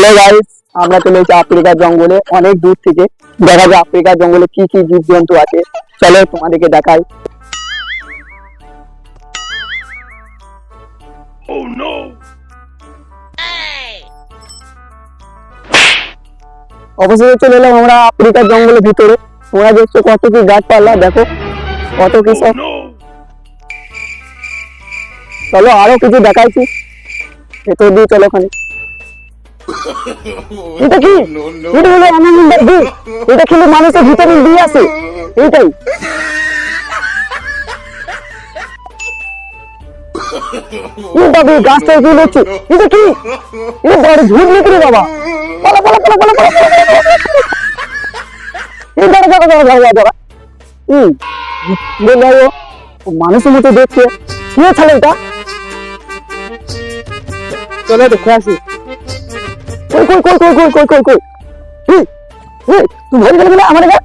Hello guys, আমরা চলে এসেছি আফ্রিকার জঙ্গলে। অনেক দূর থেকে দেখা যায় আফ্রিকার জঙ্গলে কি কি জীব জন্তু আছে। চলো তোমাদেরকে দেখাই। অবশেষে চলে এলাম আমরা আফ্রিকার জঙ্গলের ভিতরে। তোমরা দেখছো কত কি গাছপালা, দেখো কত কি সব। চলো আরো কিছু দেখাইছি, ভেতর দিয়ে চলো। ওখানে এটা কি? এটা হলো আনন্দের বীজ। এটা খেলে মানুষের ভিটামিন ডি আছে। এইটাই গাছ থেকে কি হচ্ছে? এটা কি? এটা বড় ঝুট নিতে বাবা। পালা পালা পালা পালা পালা মানুষের মতো দেখছে। কি ছাড়ে এটা? চলো দেখে আসি। কই কই কই কই কই কই কই কই তুই ভয় গেলি না আমার গায়ে?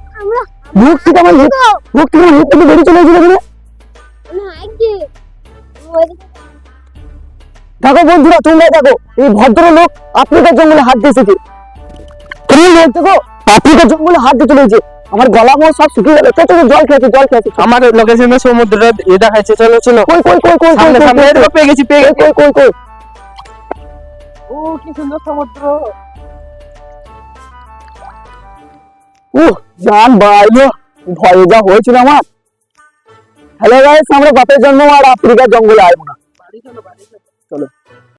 মুখ থেকে আমার মুখ থেকে বেরিয়ে চলে গেছিল বলে। দেখো বন্ধুরা, তোমরা দেখো এই ভদ্রলোক আফ্রিকার জঙ্গলে হাত দিয়েছে। তুমি লোক দেখো আফ্রিকার জঙ্গলে হাত দিয়ে চলেছে। আমার গলা মোড় সব শুকিয়ে গেল। চল জল খেয়েছে জল খেয়েছে। আমার লোকেশনে সমুদ্রে এটা খাইছে। চলো চলো। কই কই কই কই সামনে সামনে পেয়ে গেছি পেয়ে গেছি। কই কই কই ও কি সুন্দর সমুদ্র। জান বাইলো, ভয়ে যা হয়েছিল আমার। হ্যালো গাইস, আমরা বাপের জন্ম আর আফ্রিকার জঙ্গলে আসবো না। বাড়ি চলো বাড়ি চলো।